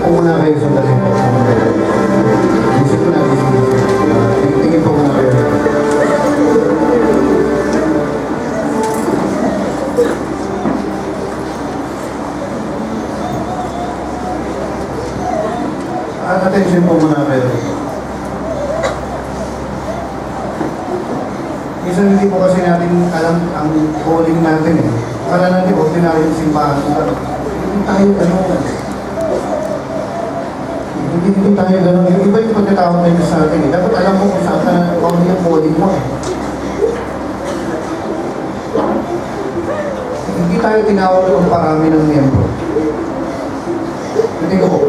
po muna kayo sa dali po. Isip ko na, tingin po muna kayo. Attention po muna kayo. Minsan hindi po kasi natin alam ang calling natin eh. Akala natin, ordinary yung simbahan. Hindi tayo gano'n. Hindi tayo gano'n. Yung iba yung pagkatawag na sa atin eh. Dapat alam mo kung saan ka yung calling mo eh. Hindi tayo tinawag kung parami ng miyembro. Hindi ko po.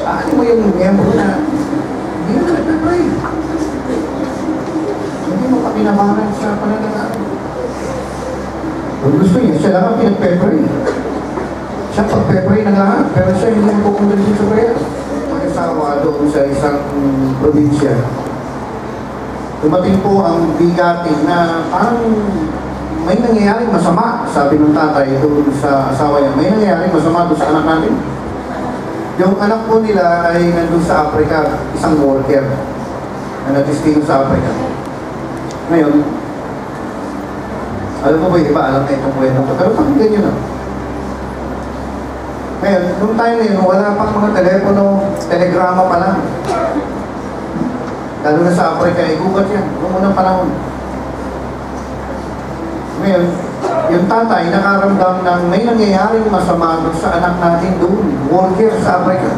Ano mo yung miyembro na hindi mo nag-pray? Hindi mo pakinabangan sa pananalaman. Kung gusto niya, siya lang ang pinag-pray. Siya pag-pray ng lahat, pero siya hindi mo pupunta dito sa prayer. Mag-asawa doon sa isang probinsya. Dumating po ang bigatin na parang may nangyayaring masama, sabi ng tatay doon sa asawa niya. May nangyayaring masama doon sa anak natin. Yung anak po nila ay nandun sa Africa, isang worker na natisting sa Africa. Ngayon, alam mo ba yung iba, alam na itong kwento ko, pero pakinggan nyo na. Ngayon, nung time na yun, wala pang mga telepono, telegrama pa lang. Lalo na sa Africa, igugat yan, noong unang panahon. Ngayon, yung tatay nakaramdam ng may nangyayaring masama doon sa anak natin doon, worker sa Africa.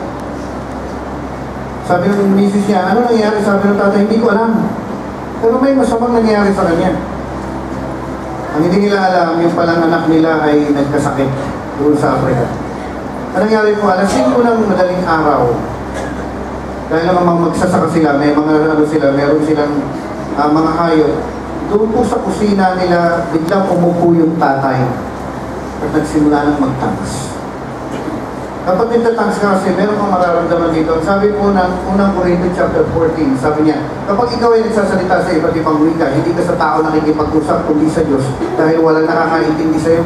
Sabi ng misis niya, ano nangyayari? Sabi ng tatay, hindi ko alam. Pero may masamang nangyayari sa kanya. Ang hindi nila alam, yung palang anak nila ay nagkasakit doon sa Africa. Ang nangyari po, alas 5 ng madaling araw, dahil naman magsasaka sila, may mga meron silang mga hayop. Doon po sa kusina nila, biglang umupo yung tatay at nagsimula ng magtangs. Kapag nagtatangs ka kasi, meron kang mararamdaman dito. Sabi po ng unang Corinthians chapter 14, sabi niya, kapag ikaw ay nagsasalita sa iba't ibang wika, hindi ka sa tao nakikipag-usap kundi sa Diyos dahil walang nakakaintindi sa iyo.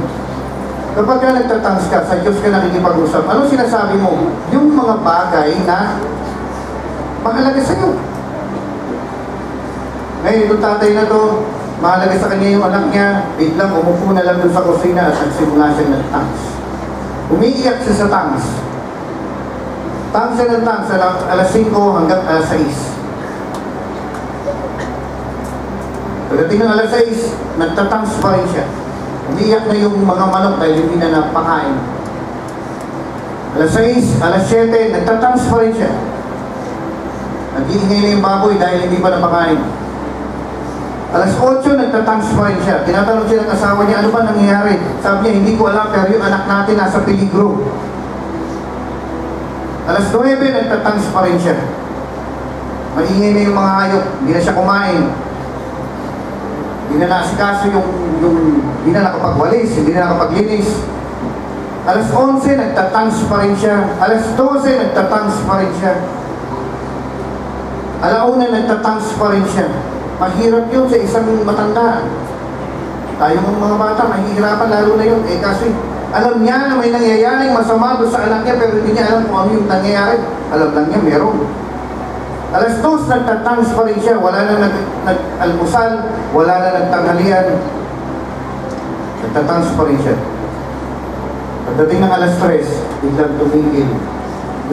Kapag ka nagtatangs ka, sa Diyos ka nakikipag-usap, ano sinasabi mo? Yung mga bagay na mahalaga sa iyo. Ngayon, itong tatay na to, mahalaga sa kanya yung anak niya, biglang umupo na lang doon sa kusina at nagsimula siya ng tangs. Umiiyak siya sa tangs. Tangs siya ng tangs, alas 5 hanggang alas 6. Pagdating ng alas 6, nagtatangs pa rin siya. Umiiyak na yung mga manok dahil hindi na napakain. Alas 6, alas 7, nagtatangs pa rin siya. Nag-iingay na yung baboy dahil hindi pa napakain. Alas 8, nagtatangs pa rin siya. Tinatanong siya ng asawa niya, ano ba nangyayari? Sabi niya, hindi ko alam, pero yung anak natin nasa peligro. Alas 9, nagtatangs pa rin siya. Maingay na yung mga hayop, hindi na siya kumain. Hindi na naasikaso hindi na nakapagwalis, hindi na nakapaglinis. Alas 11, nagtatangs pa rin siya. Alas 12, nagtatangs pa rin siya. Alauna, nagtatangs pa rin siya. Mahirap yun sa isang matanda. Tayo mga bata, mahihirapan lalo na yun. Kasi alam niya na may nangyayaring masama doon sa anak niya, pero hindi niya alam kung ano yung nangyayari. Alam lang niya, meron. Alas 2, nagtatangs pa rin siya. Wala na nag-almusal, wala na nagtanghalian. Nagtatangs pa rin siya. Pagdating ng alas 3, biglang tumigil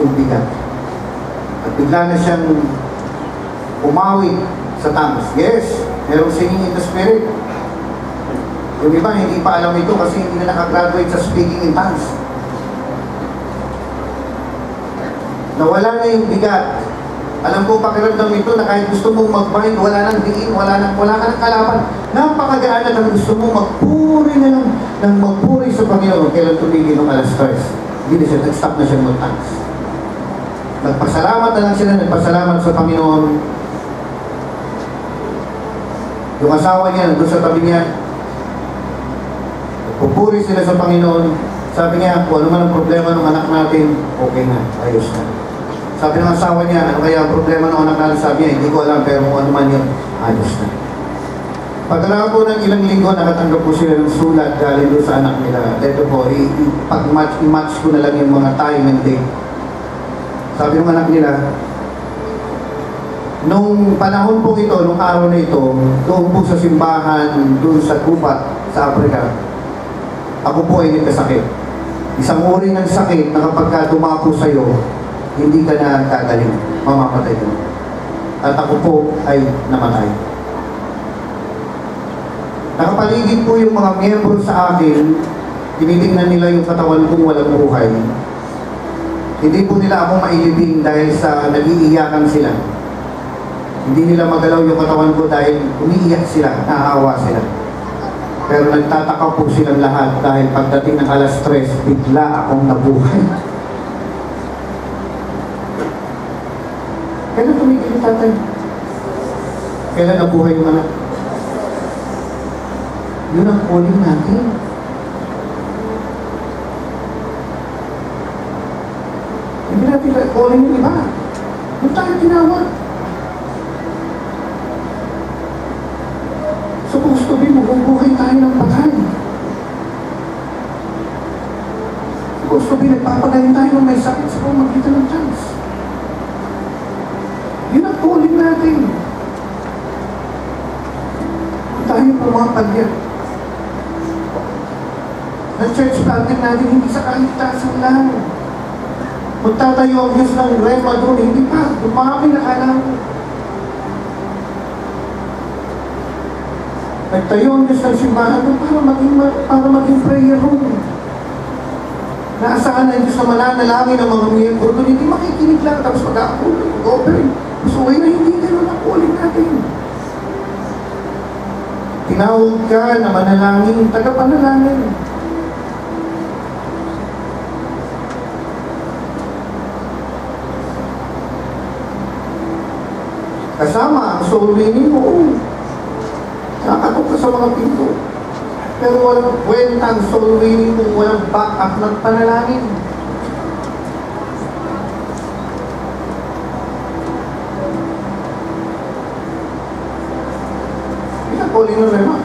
yung bigat. At bigla na siyang umawit sa tongues. Yes, merong singing in the spirit. Yung iba, hindi pa alam ito kasi hindi na nakagraduate sa speaking in tongues. Nawala na yung bigat. Alam ko, pakiramdam ito na kahit gusto mong mag-bind, wala nang diin, wala ka ng kalaban. Napakagaan na kung gusto mong magpuri na lang ng magpuri sa Panginoon. Kailan tumigil ng alas 3? Hindi na siya, nag-stop na siya mag-tongues. Nagpasalamat na lang sila, nagpasalamat sa Panginoon. Yung asawa niya, doon sa tabi niya, pupuri sila sa Panginoon. Sabi niya, kung ano man ang problema ng anak natin, okay na, ayos na. Sabi ng asawa niya, ano kaya ang problema ng anak natin? Sabi niya, hindi ko alam, pero kung ano man yun, ayos na. Pagkatapos po ng ilang linggo, nakatanggap po sila ng sulat galing doon sa anak nila. Ito po, i-match ko na lang yung mga time and date. Sabi ng anak nila, nung panahon po ito, nung araw na ito, doon po sa simbahan, doon sa Gubat, sa Africa, ako po ay nagkasakit. Isang uri ng sakit na kapag ka dumapo sa'yo, hindi ka na gagaling, mamamatay ka. At ako po ay namatay. Nakapaligid po yung mga miyembro sa akin, tinitingnan nila yung katawan kong walang buhay. Hindi po nila ako mailibing dahil sa nag-iiyakan sila. Hindi nila magalaw yung katawan ko dahil umiiyak sila, naawa sila. Pero nagtataka po silang lahat dahil pagdating ng alas 3, bigla akong nabuhay. Kailan tumigil yung tatay? Kailan nabuhay yung anak? Yun ang calling natin. Hindi natin calling yung iba. Yung tayo tinawag. Supposed to be, mabubuhay tayo ng patay. Supposed to be, nagpapagaling tayo ng may sakit sa pamagitan ng chance. Yun ang calling natin. Kung tayo pumapagyan, ang church planting natin hindi sa kaligtasan lang. Magtatayo ang Diyos ng rema doon, hindi pa. Dumami na kailangan. Nagtayo ang Diyos ng simbahan doon para maging prayer room. Naasahan na yung Diyos na mananalangin ang mga miyembro doon, hindi makikinig lang, tapos mag-a-approve, mag-open. So, na hindi gano'n ang calling natin. Tinawag ka na manalangin, taga-panalangin. Kasama ang soul winning mo. Nakatok ka sa mga pinto. Pero walang kwentang soul winning mo, walang back-up ng panalangin. Pinag-calling na naman.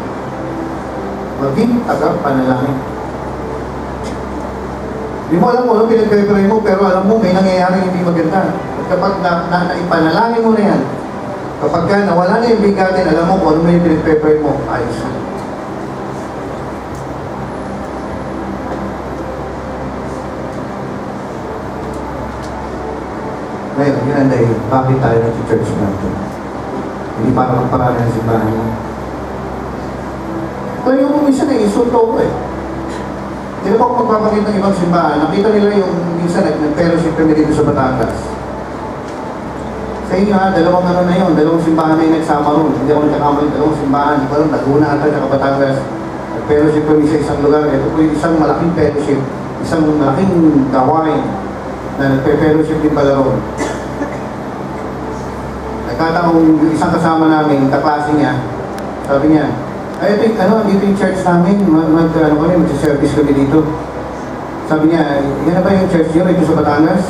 Maging taga-panalangin. Hindi mo alam mo, ano pinag-pray mo, pero alam mo, may nangyayari hindi maganda. At kapag naipanalangin mo na yan, kapag ka nawala na yung bigatin, alam mo kung ano may pinag-pray mo, ayos na. Ngayon, yun ang dahil, bakit tayo nag-church natin? Hindi para magparaan ng simbahan mo. Kaya yung minsan na insulto ko eh. Hindi na ako magpapakita ng ibang simbahan. Nakita nila yung minsan nag-fellowship kami dito sa Batangas. Sa inyo ha, dalawang ano na yun, dalawang simbahan na yung nagsama ron. Hindi ako nagkakamali, dalawang simbahan. Di ba rin, Laguna ata, saka Batangas. Nag-fellowship kami sa isang lugar. Ito po yung isang malaking fellowship, isang malaking gawain na nagpe-fellowship din pala ron. Nagkataong yung isang kasama namin, kaklase niya, sabi niya, ay, ito dito yung church namin, mag-service kami dito. Sabi niya, yan na ba yung church niyo, ito sa Batangas?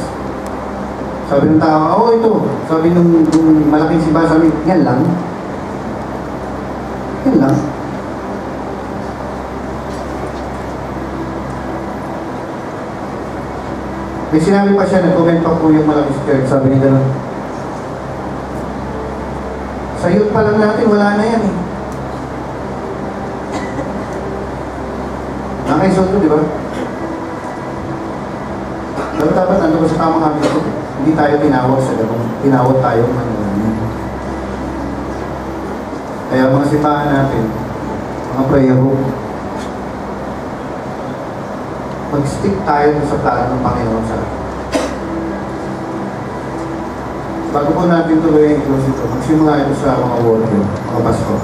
Sabi ng tao, oo, ito. Sabi nung malaking simbahan, sabi, yan lang. Yan lang. May sinabi pa siya, nag-comment pa po yung malaking church, sabi niya gano'n. Sa youth pa lang natin, wala na yan eh. Nakaisunod, di ba? Pero dapat nandun ko sa tamang habit ko. Hindi tayo tinawag sa gano'n. Tinawag tayo manilangin. Kaya mga simbahan natin, mga prayer room, mag-stick tayo sa plano ng Panginoon sa atin. Bago po natin tuloy yung close ito, magsimula ito sa mga warrior, mga pasto.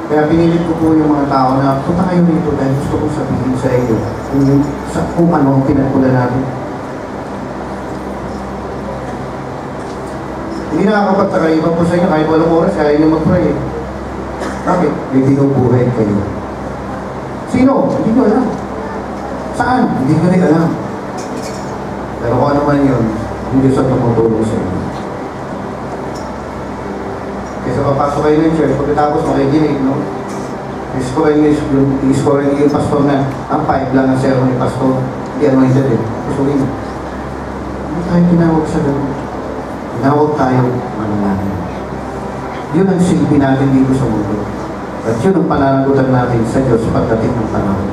Kaya pinilit ko po yung mga tao na punta kayo rito dahil gusto kong sabihin sa iyo kung ano ang pinagpula natin. Hindi nakakapagtaka iba po sa inyo kahit walang oras, kaya nyo mag-pray. Bakit? May binubuhay kayo. Sino? Hindi ko alam. Saan? Hindi ko rin alam. Pero kung ano man yun, hindi sa tumutulong sa inyo. Kaya sa papasok kayo ng church, pagkatapos makikinig, no? I-score niyo yung pastor na ang 5 lang ang sermon ni pastor. Hindi anointed eh. Pasukin mo. Hindi tayo tinawag sa gano'n. Tinawag tayo manalangin. Yun ang silbi natin dito sa mundo. At yun ang pananagutan natin sa Diyos pagdating ng panahon.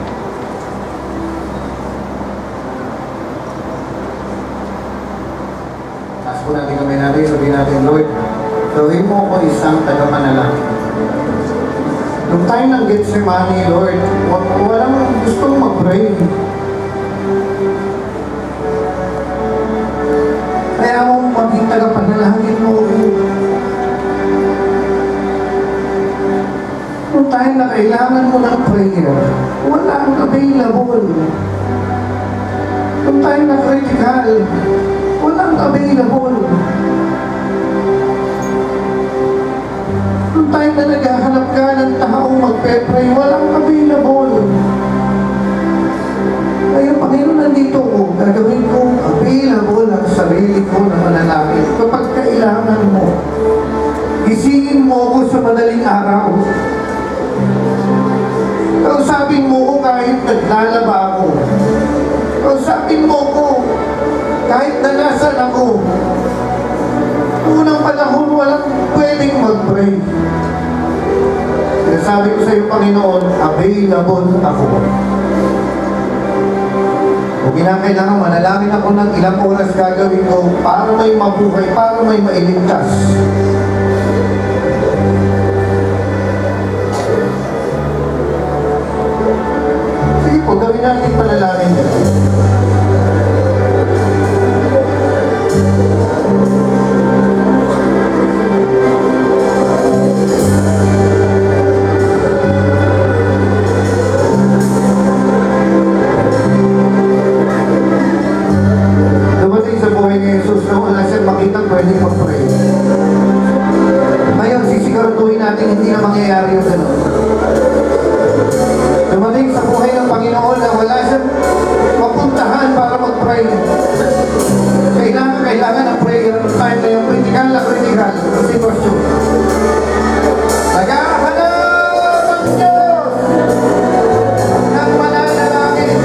Taas po natin kami natin, sabihin natin, Lord, gawin mo ako isang tagapanalangin. Nung time ng Gethsemane, Lord, walang gustong mag-pray. Kaya mo maging tagapanalangin mo. Nung time na kailangan mo ng prayer, wala ang available. Nung time na critical, walang available. Nung time na naghahanap ka ng taong magpe-pray, walang available. Kaya Panginoon, nandito ko, gagawin ko available ang sarili ko na manalangin. Kapag kailangan mo, gisingin mo ako sa madaling araw. Kausapin mo ko kahit naglalaba ako. Kausapin mo ko kahit na nasan ako. Unang panahon, walang pwedeng mag-pray. Kaya sabi ko sa iyo, Panginoon, available ako. Kung kinakailangan, manalangin ako ng ilang oras gagawin ko para may mabuhay, para may mailigtas. Sige po, gawin natin panalangin nyo. Pwede mag-pray. Ngayon, sisiguraduhin natin hindi na mangyayari yung gano'n. Dumating sa buhay ng Panginoon na wala siyang mapuntahan para mag-pray. Kailangan ng prayer ng time na yung critical na sitwasyon. Naghahanap ang Diyos ng mananalangin.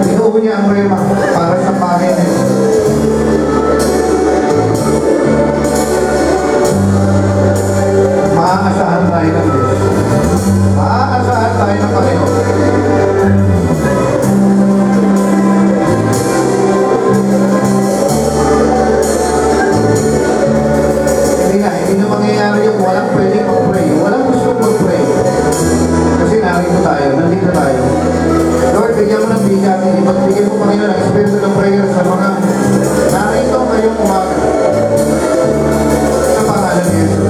Binuo niya ang rema para sa Panginoon. Maaasahan tayo ng Diyos. Maaasahan tayo ng Panginoon. Hindi na mangyayari yung walang pwedeng mag-pray. Walang gusto mag-pray. Kasi narito tayo, nandito tayo. Lord, bigyan mo ng bigat. Ipagbigyan mo, Panginoon, ang espiritu ng prayer sa mga narito ngayong umaga. Sa pangalan ni Jesus.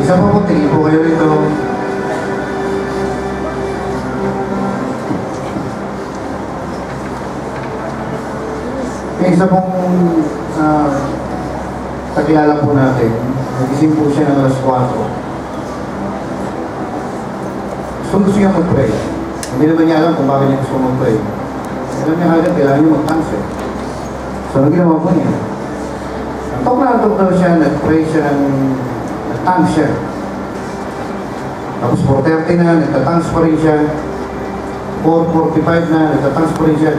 Isa pa po, tingin po kayo rito. May isa pong kakilala po natin. Nagising po siya ng alas 4. Gusto siya mag-pray. Hindi naman niya alam kung bakit niya gusto mag-pray. Alam niya agad, kailangan niya mag-cancel. So, ano ginawa po niya? Antok na siya, nag-pray siya nag-thanks siya. Tapos 4:30 na, nagtatanks pa rin siya. 4:45 na, nagtatanks pa rin siya.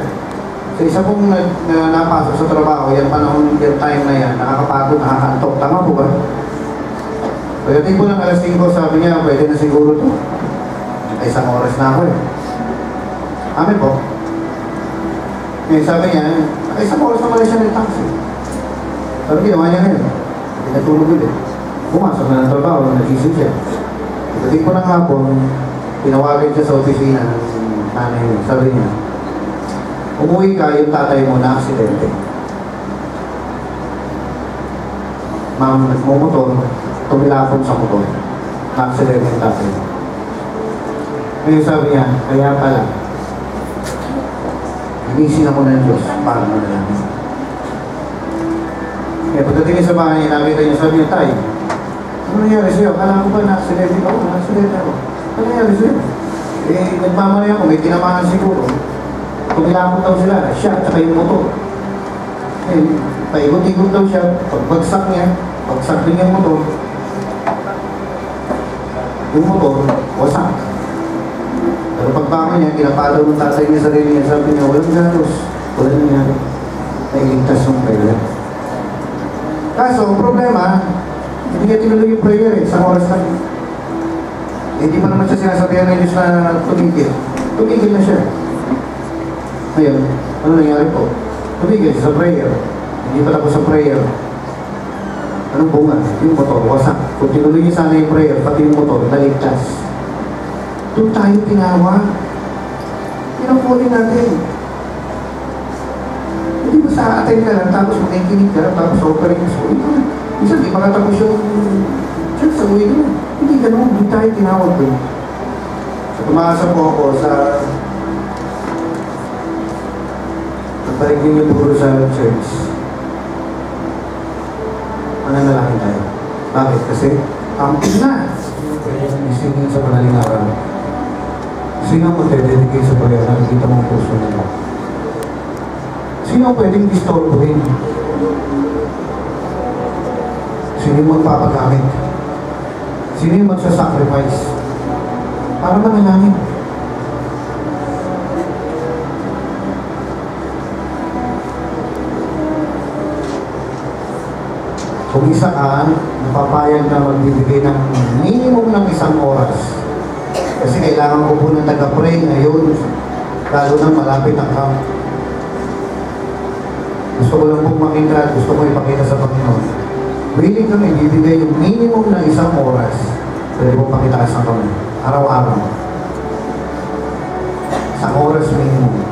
So, isa pong napasok sa trabaho, yan panahon, yung time na yan, nakakapagod, nakakaantok. Tama po ba? Pagdating po ng alas 5, sabi niya, pwede na siguro to. Ay, 1 oras na ako eh. Amin po. Ngayon sabi niya, ay 1 oras naman siya nag-taxi. Sabi ginawa niya ngayon. Hindi natulog ulit. Pumasok na ng trabaho, nagising siya. Pagdating po ng hapon, tinawagan siya sa opisina ng nanay niya. Sabi niya, umuwi ka, yung tatay mo na aksidente. Ma'am, nagmumotor, tumilapon sa motor. Na aksidente yung tatay mo. Ngayon sabi niya, kaya pala, inising ako ng Diyos para manalangin. Kaya pagdating sa bahay niya, nakita niya, sabi niya, tay, ano nangyari sa'yo? Akala ko ba na-accidente ako? Na-accidente ako. Ano nangyari sa'yo? Eh, nagmamalay ako, may tinamaan siguro. Tumilapon daw sila, siya at saka yung motor. Eh, paikot-ikot daw siya, pagbagsak niya, bagsak rin yung motor. Yung motor, wasak. Pero pagbangon niya, kinapalaw ng tatay niya sarili niya, sabi niya, walang galos, walang nangyari. Nailigtas yung prayer. Kaso, ang problema, hindi niya tinuloy yung prayer eh, 1 oras lang. Hindi pa naman siya sinasabihan ng Diyos na tumigil. Tumigil na siya. Ngayon, ano nangyari po? Tumigil siya sa prayer. Hindi pa tapos sa prayer. Anong bunga? Yung motor, wasak. Kung tinuloy niya sana yung prayer, pati yung motor, naligtas. Doon tayo tinawag. Pinapulin natin. Hindi ba sa atin ka lang, tapos makikinig ka lang, tapos offering sa uwi ka lang. Minsan, di makatapos yung church sa uwi ka lang. Hindi ganun, hindi tayo tinawag doon. So, tumasa po ako sa pagbalik niyo puro sa church. Mananalangin tayo. Bakit? Kasi, camping na. Isingin sa manaling araw. Sino ang magdededicate sa prayer? Nakikita mo ang puso nila. Sino ang pwedeng distorbohin? Sino yung magpapagamit? Sino yung magsasacrifice? Para manalangin. Kung isa ka, napapayag na magbibigay ng minimum ng 1 oras. Kasi kailangan ko po ng taga-pray ngayon, lalo na malapit ang camp. Gusto ko lang pong makita, gusto ko ipakita sa Panginoon. Willing kami bibigay yung minimum ng 1 oras. Pwede po pakitaas ang kami. Araw-araw. 1 oras minimum.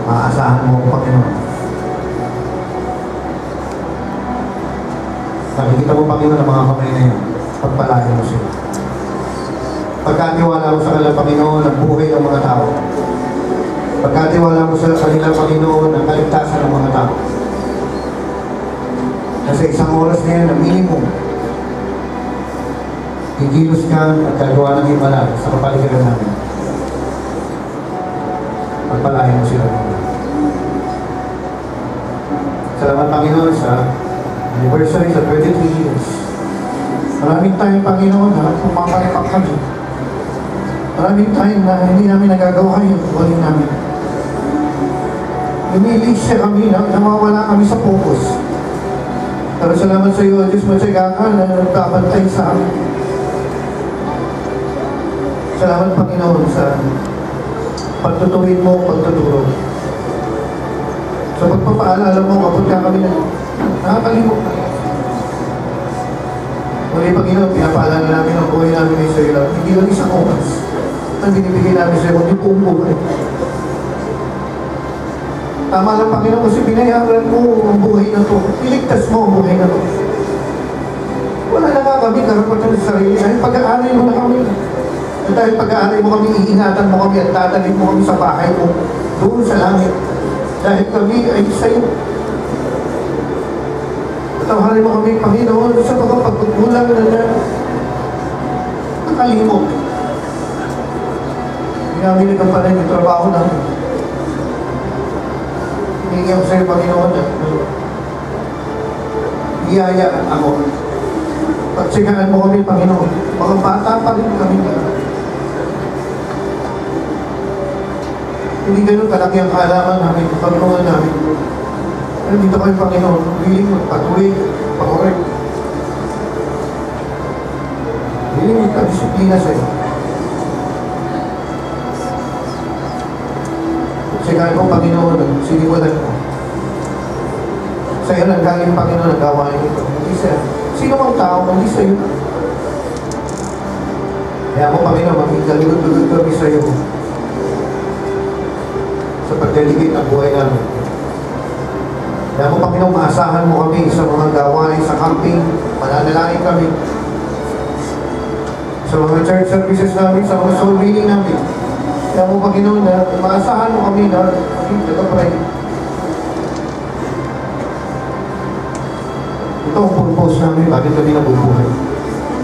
Maaasahan mo ang Panginoon. Nakikita mo Panginoon ang mga kamay na yun. Pagpalain mo sila. Pagkatiwala mo sa kanila Panginoon ang buhay ng mga tao. Pagkatiwala mo sa kanila Panginoon ang kaligtasan ng mga tao. Kasi 1 oras na yan na minimum. Kikilos ka at gagawa ng himala sa kapaligiran namin. Pagpalain mo sila. Salamat Panginoon sa anniversary sa 23 years. Maraming time Panginoon na pumapalipak kami. Maraming time na hindi namin nagagawa yung tuwalin namin. Lumilisya kami na nawawala kami sa focus. Pero salamat sa iyo, Diyos, matyaga ka na nagkabantay sa amin. Salamat Panginoon sa pagtutuwid mo, pagtuturo. Sa pagpapaalala mo, kapag ka kami na nakakalimot na. Muli Panginoon, pinapaalala namin ang buhay namin sa iyo. Hindi lang 1 oras. Ang binibigay namin sa iyo, hindi buong buhay. Tama lang Panginoon kasi pinayaran mo ang buhay na to. Iligtas mo ang buhay na to. Wala na nga kami karapatan sa sarili. Dahil pag-aaral mo na kami. At dahil pag-aaral mo kami, iingatan mo kami at dadalhin mo kami sa bahay mo doon sa langit. Dahil kami ay sa'yo. Patawarin mo kami, Panginoon, sa mga pagkukulang na nakalimot. Ginamili ka pa rin yung trabaho namin. Hingi ako sa'yo, Panginoon, at iyayaan ako. Pagsigaan mo kami, Panginoon. Mga bata pa rin kami na. Hindi ganun kalaki ang kaalaman namin, pagkakulungan namin. Pero dito kayo, Panginoon, hiling mo, patuloy, pakorek. Hiling mo ka disiplina sa'yo. Sigahan mo, Panginoon, siniwalan mo. Sa'yo lang galing, Panginoon, ang gawain ito. Hindi sa'yo. Sino ang tao, hindi sa'yo. Kaya mo, Panginoon, maging galugod-lugod kami sa'yo. Sa pag-delegate ang buhay namin. Kaya mo, Panginoon, maasahan mo kami sa mga gawain, sa camping, mananalangin kami. Sa mga church services namin, sa mga soul winning namin. Kaya mo, Panginoon, na maasahan mo kami na maging taga-pray. Ito ang purpose namin, bakit kami nabubuhay.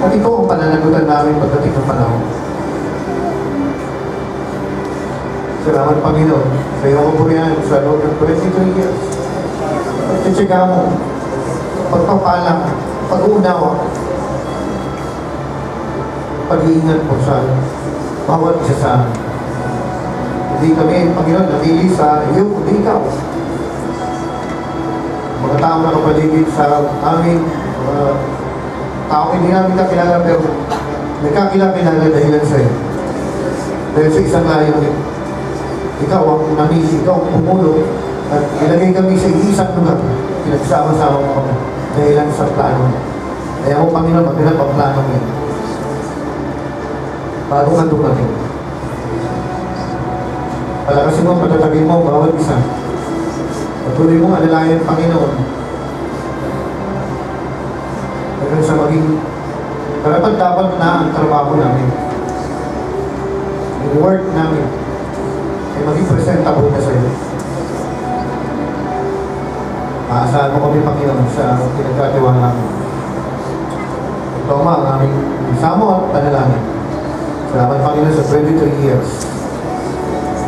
At ito ang pananagutan namin pagdating ng panahon. Salamat, Panginoon. Sa iyong kapurihan sa loob ng 22 years. At tsitsika mo, pagpapalang, pag-uunawa, pag-iingat mo sa bawat isa sa amin. Hindi kami, Panginoon, napili sa iyo, kundi ikaw. Mga tao na kapaligid sa amin, mga tao hindi namin kakilala, pero nagkakilala dahilan sa iyo. Dahil sa isang layunin. Ikaw ang namili, ikaw ang pumulo, at ilagay kami sa isang lugar. Pinagsama-sama mo kami dahilan sa plano. Kaya mo, Panginoon, maghanap ang plano mo. Bago ka dumating. Palakasin mo, patatagin mo, bawat isa. Patuloy mong alalayan, Panginoon. Hanggang sa maging karapat-dapat na ang trabaho namin. Yung work namin ay maging presentable na sa iyo. Maasahan mo kami, Panginoon, sa pinagkatiwala namin. Ito ang aming isamo at panalangin. Salamat, Panginoon, sa 23 years.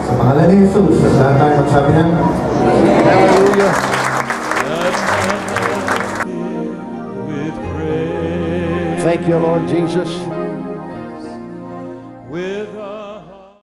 Sa pangalan ni Jesus, sa lahat tayo magsabi ng Hallelujah. Thank you, Lord Jesus. With